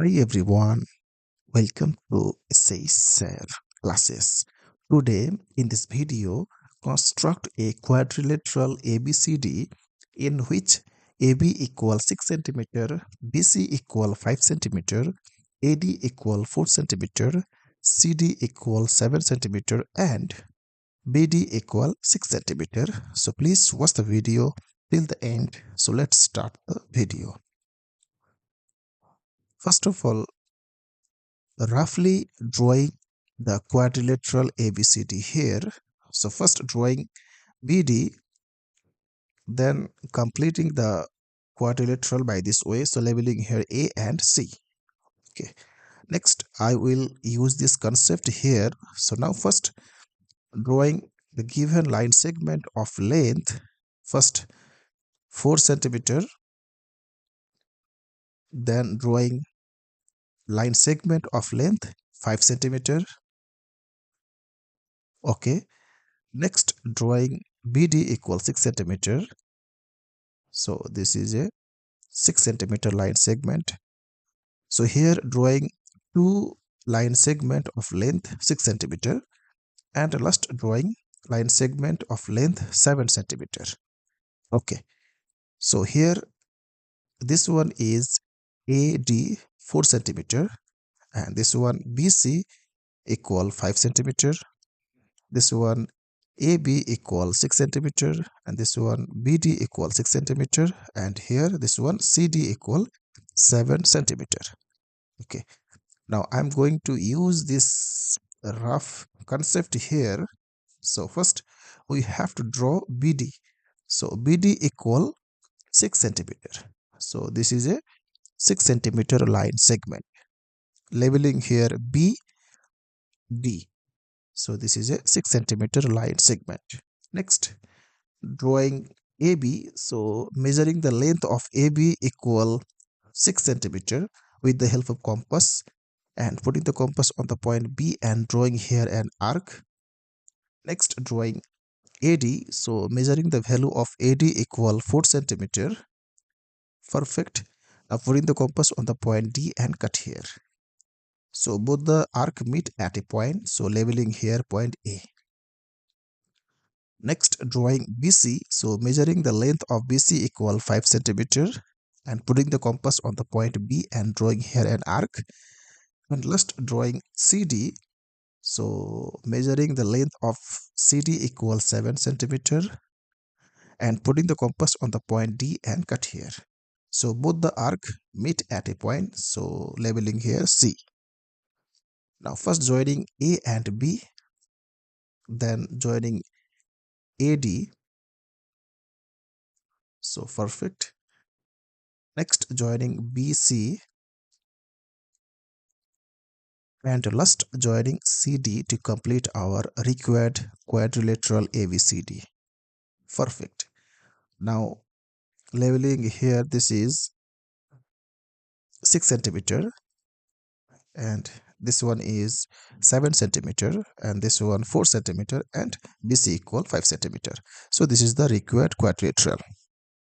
Hi everyone, welcome to Essay classes. Today in this video, construct a quadrilateral ABCD in which AB equal 6 cm, BC equal 5 cm, AD equal 4 cm, CD equal 7 cm and BD equal 6 cm. So please watch the video till the end. So let's start the video. First of all, roughly drawing the quadrilateral ABCD here. So first drawing BD, then completing the quadrilateral by this way. So labeling here A and C. Okay. Next, I will use this concept here. So now first drawing the given line segment of length, first 4 cm, then drawing line segment of length 5 cm. Okay. Next, drawing BD equals 6 cm. So this is a 6 cm line segment. So here drawing two line segment of length 6 cm and last drawing line segment of length 7 cm. Okay. So here this one is AD 4 cm and this one BC equal 5 cm. This one AB equal 6 cm and this one BD equal 6 cm and here this one CD equal 7 cm. Okay, now I'm going to use this rough concept here. So first we have to draw BD. So BD equal 6 cm. So this is a 6 cm line segment. Labeling here BD. So this is a 6 cm line segment. Next, drawing AB. So measuring the length of AB equal 6 cm with the help of compass and putting the compass on the point B and drawing here an arc. Next, drawing AD. So measuring the value of AD equal 4 cm. Perfect. Now putting the compass on the point D and cut here. So both the arc meet at a point. So labeling here point A. Next, drawing BC. So measuring the length of BC equal 5 cm and putting the compass on the point B and drawing here an arc. And last, drawing CD. So measuring the length of CD equals 7 cm and putting the compass on the point D and cut here. So both the arc meet at a point. So labeling here C. Now first joining A and B, then joining AD. So perfect. Next joining BC and last joining CD to complete our required quadrilateral ABCD. Perfect. Now labeling here, this is 6 cm and this one is 7 cm and this one 4 cm and BC equal 5 cm. So this is the required quadrilateral.